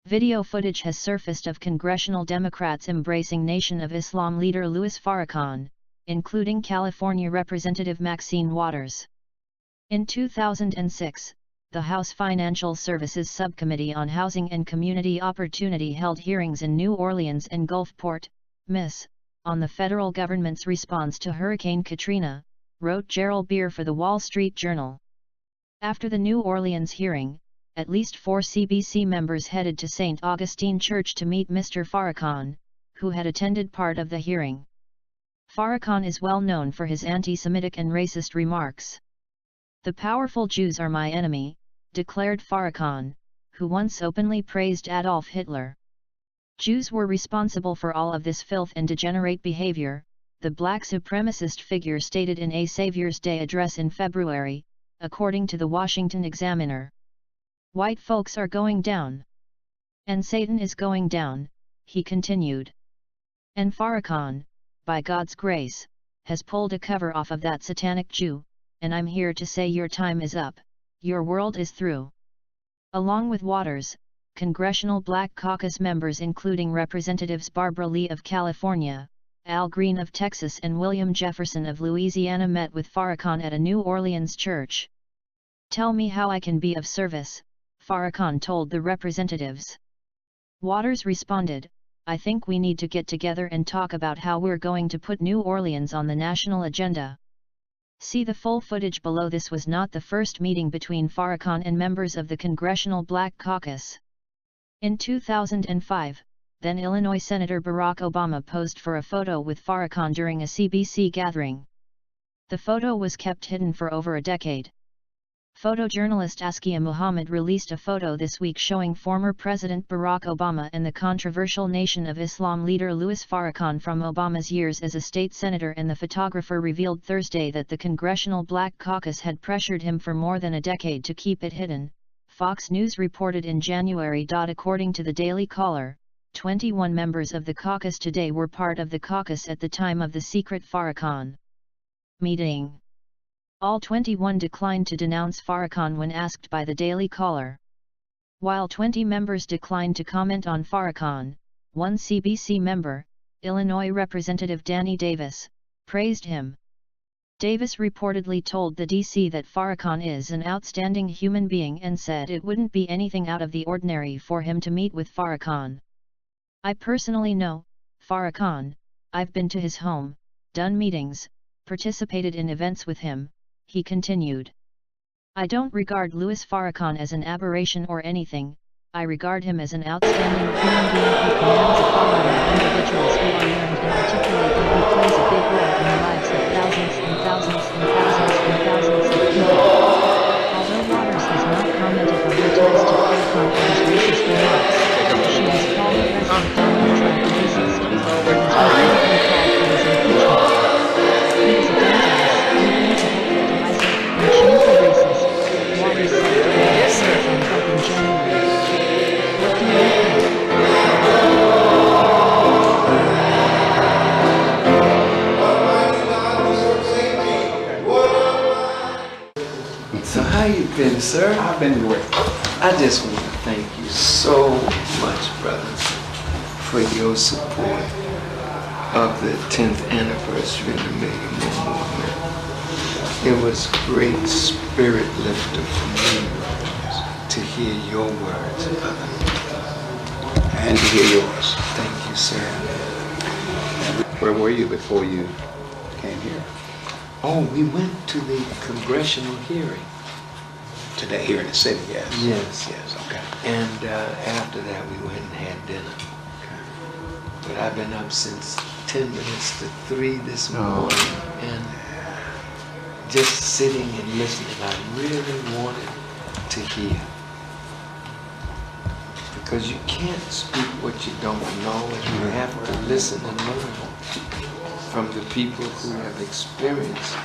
Video footage has surfaced of congressional Democrats embracing Nation of Islam leader Louis Farrakhan, including California Representative Maxine Waters. In 2006, the House Financial Services Subcommittee on Housing and Community Opportunity held hearings in New Orleans and Gulfport, Miss, on the federal government's response to Hurricane Katrina, wrote Gerald Beer for the Wall Street Journal. After the New Orleans hearing, at least 4 CBC members headed to St. Augustine Church to meet Mr. Farrakhan, who had attended part of the hearing. Farrakhan is well known for his anti-Semitic and racist remarks. "The powerful Jews are my enemy," declared Farrakhan, who once openly praised Adolf Hitler. "Jews were responsible for all of this filth and degenerate behavior," the black supremacist figure stated in a Savior's Day address in February, according to the Washington Examiner. "White folks are going down. And Satan is going down," he continued. And Farrakhan, by God's grace, has pulled a cover off of that satanic Jew, and I'm here to say your time is up, your world is through. Along with Waters, Congressional Black Caucus members including Representatives Barbara Lee of California, Al Green of Texas and William Jefferson of Louisiana met with Farrakhan at a New Orleans church. "Tell me how I can be of service," Farrakhan told the representatives. Waters responded, "I think we need to get together and talk about how we're going to put New Orleans on the national agenda." See the full footage below. This was not the first meeting between Farrakhan and members of the Congressional Black Caucus. In 2005, then Illinois Senator Barack Obama posed for a photo with Farrakhan during a CBC gathering. The photo was kept hidden for over a decade. Photojournalist Askia Muhammad released a photo this week showing former President Barack Obama and the controversial Nation of Islam leader Louis Farrakhan from Obama's years as a state senator, and the photographer revealed Thursday that the Congressional Black Caucus had pressured him for more than a decade to keep it hidden, Fox News reported in January. According to the Daily Caller, 21 members of the caucus today were part of the caucus at the time of the secret Farrakhan meeting. All 21 declined to denounce Farrakhan when asked by the Daily Caller. While 20 members declined to comment on Farrakhan, one CBC member, Illinois Representative Danny Davis, praised him. Davis reportedly told the DC that Farrakhan is an outstanding human being and said it wouldn't be anything out of the ordinary for him to meet with Farrakhan. "I personally know Farrakhan, I've been to his home, done meetings, participated in events with him," he continued. "I don't regard Louis Farrakhan as an aberration or anything, I regard him as an outstanding human being who commands a following of individuals who are learned and articulate and who plays a big role in the lives of thousands and thousands and thousands and thousands of people." Although Waters has not commented on her ties to Farrakhan or his racist remarks, she has called the president Donald Trump racist, and has repeatedly called for his impeachment. "He is a dangerous, invincible, divisive, and shameful racist," Waters said during a telephone talk in January. What do you think? So how you been, sir? I've been great. I just want to thank you so much, brother, for your support of the 10th anniversary of the Million More Movement. It was great spirit lifter for me to hear your words, brother. And to hear yours. Thank you, sir. Where were you before you came here? Oh, we went to the congressional hearing. Today, here in the city, yes. Yes. Yes, okay. And after that, we went and had dinner. Okay. But I've been up since 10 minutes to 3 this morning, and just sitting and listening. I really wanted to hear. Because you can't speak what you don't know, and you have to listen and learn from the people who have experienced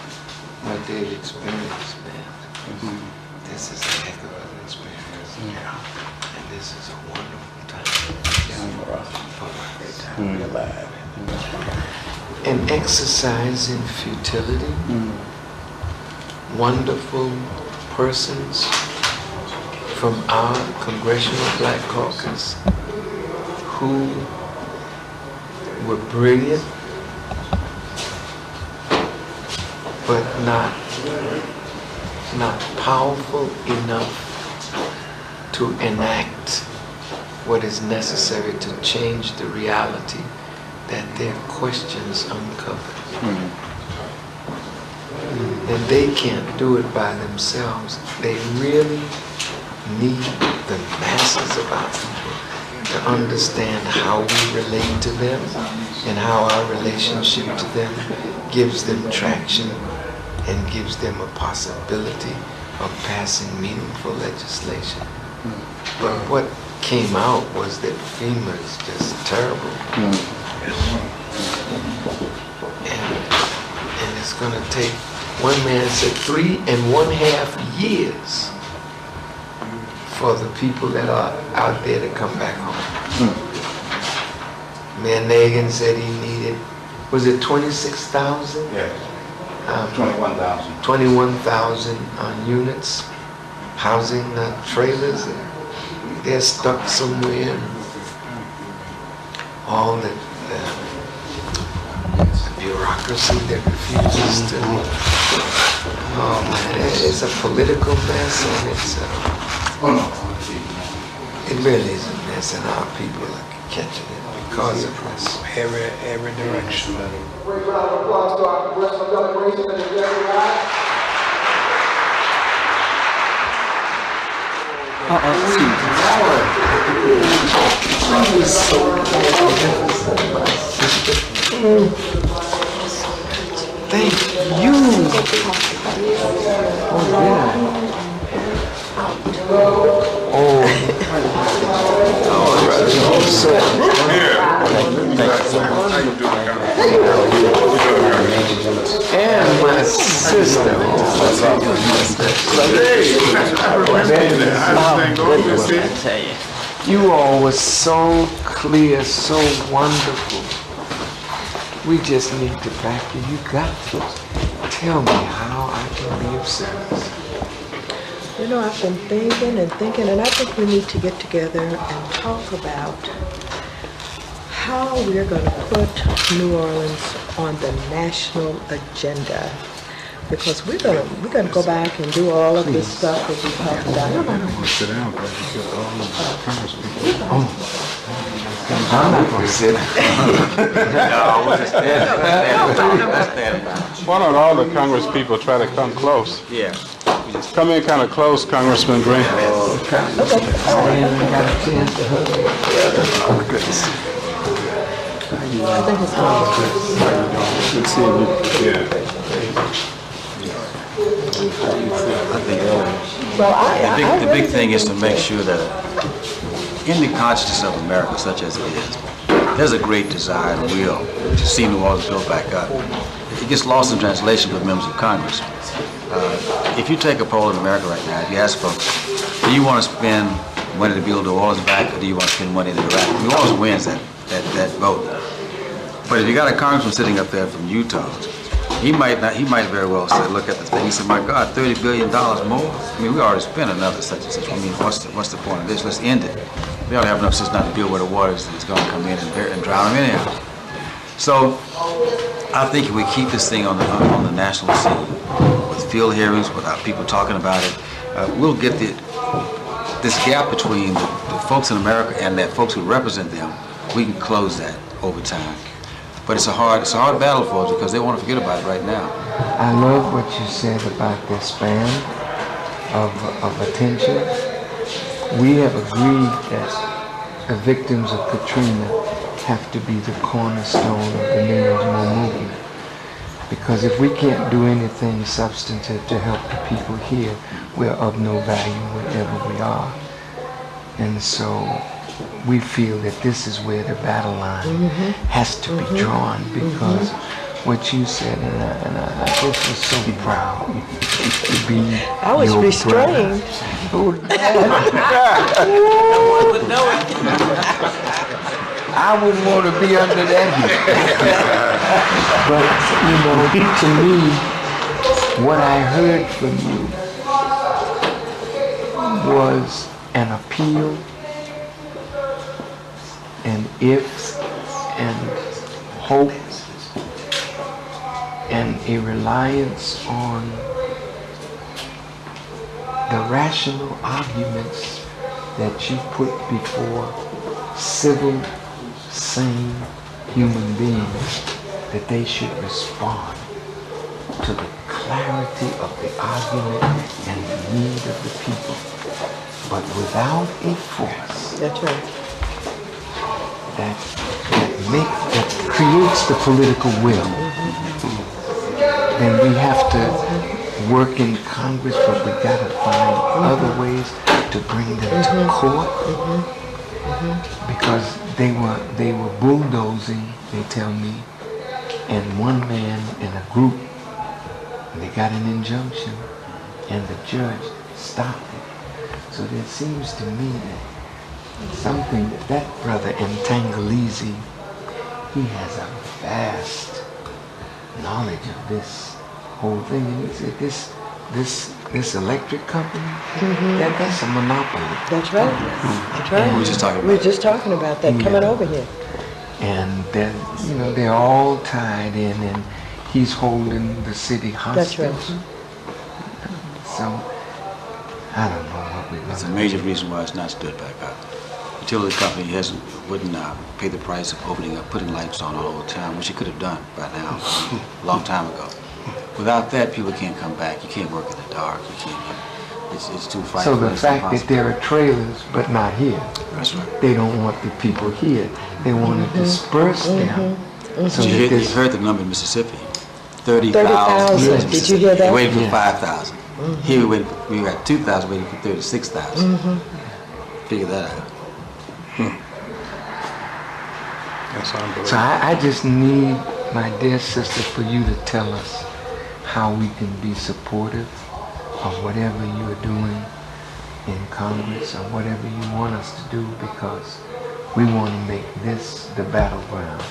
what they've experienced, man. Mm-hmm. This is a heck of an experience. Yeah. And this is a wonderful time. Great time to be alive. An exercise in futility. Wonderful persons from our Congressional Black Caucus who were brilliant, but not powerful enough to enact what is necessary to change the reality that their questions uncover. And they can't do it by themselves. They really need the masses of our people to understand how we relate to them and how our relationship to them gives them traction and gives them a possibility of passing meaningful legislation. But what came out was that FEMA is just terrible. And it's going to take, one man said, 3.5 years for the people that are out there to come back home. Mayor Nagin said he needed, was it 26,000? Yeah. 21,000. 21,000 units, housing trailers. They're stuck somewhere. All the bureaucracy that refuses to. Oh man, it's a political mess, and it really is a mess, and our people are catching it because of this. Every direction. Great round of applause to our congressional delegation and the Getty Thank you. And my sister. You all were so clear, so wonderful. We just need to back you. You got to tell me how I can be of service. You know, I've been thinking, and I think we need to get together and talk about how we're going to put New Orleans on the national agenda. Because we're gonna go back and do all of this stuff that we talked about. Sit down, but you got all the Congress people. I'm not going to sit. Why don't all the Congress people try to come close? Yeah. Come in kind of close, Congressman Green. I got a chance to hug you. Oh, goodness. I think it's Good seeing you. Yeah. The big thing is to make sure that in the consciousness of America, such as it is, there's a great desire and will to see New Orleans built back up. It gets lost in translation with members of Congress. If you take a poll in America right now, if you ask folks, do you want to spend money to build New Orleans back, or do you want to spend money in Iraq? New Orleans wins that vote. But if you got a congressman sitting up there from Utah, he might very well say, look at the thing. He said, my God, $30 billion more? I mean, we already spent another such and such. I mean, what's the point of this? Let's end it. We ought to have enough sense not to deal with the waters that's going to come in and drown them anyhow. So I think if we keep this thing on the national scene, with field hearings, without people talking about it, we'll get this gap between the folks in America and the folks who represent them. We can close that over time. But it's a hard battle for us because they want to forget about it right now. I love what you said about the span of attention. We have agreed that the victims of Katrina have to be the cornerstone of the Millions More movement. Because if we can't do anything substantive to help the people here, we're of no value wherever we are. And so we feel that this is where the battle line has to be drawn, because what you said, and I just was so proud to be I was your restrained. I wouldn't want to be under that heat. But, you know, to me, what I heard from you was an appeal, and ifs, and hope, and a reliance on the rational arguments that you put before civil, sane human beings, that they should respond to the clarity of the argument and the need of the people, but without a force. That's right. That creates the political will. Then we have to work in Congress, but we gotta find other ways to bring them to court, because they were bulldozing, they tell me, and one man in a group, and they got an injunction, and the judge stopped it. So there seems to me that something that brother Ntangalizi, he has a vast knowledge of this whole thing. And he said this electric company, that's a monopoly. That's right. That's right. We were just talking about We were just talking about that coming over here. And then, they're all tied in, and he's holding the city hostage. That's right. So I don't know what we're It's a gonna major reason why it's not stood back up. Utility company wouldn't pay the price of opening up, putting lights on all over town, which it could have done by now, a long time ago. Without that, people can't come back. You can't work in the dark. You can't. It's too frightful. So the fact that there are trailers but not here, That's right. they don't want the people here. They want to disperse them. So that You this, heard the number in Mississippi, 30,000. 30,000. Did you hear that? They waited for 5,000. Here we got 2,000 waiting for 36,000. Figure that out. That's unbelievable. so I just need, my dear sister, for you to tell us how we can be supportive of whatever you are doing in Congress or whatever you want us to do, because we want to make this the battleground.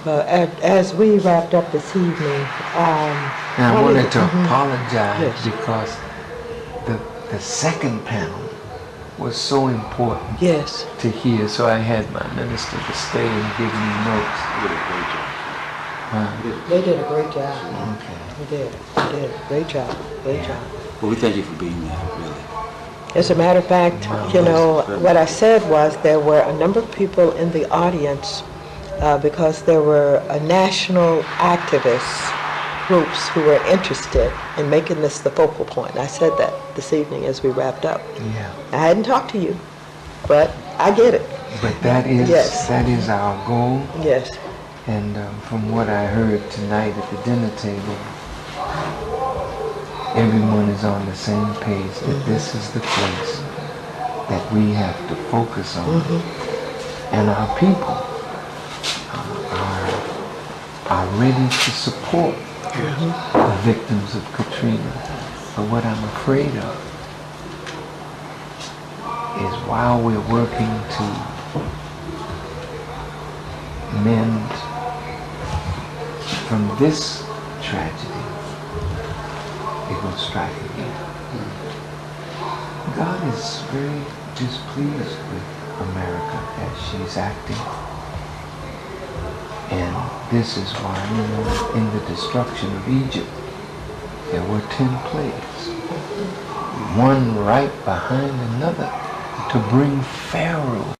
As we wrapped up this evening, And I wanted to apologize Yes. because the second panel was so important yes, to hear, so I had my minister to stay and give me notes. they did a great job. Okay. They did. Great job. Great job. Well, we thank you for being there, really. As a matter of fact, what I said was there were a number of people in the audience because there were national activists groups who were interested in making this the focal point. I said that this evening as we wrapped up. Yeah. I hadn't talked to you, but I get it. But that is Yes. that is our goal. Yes. And from what I heard tonight at the dinner table, everyone is on the same page that this is the place that we have to focus on. And our people are ready to support the victims of Katrina. But what I'm afraid of is while we're working to mend from this tragedy, it will strike again. God is very displeased with America as she's acting. And this is why, in the destruction of Egypt, there were 10 plagues, one right behind another, to bring Pharaoh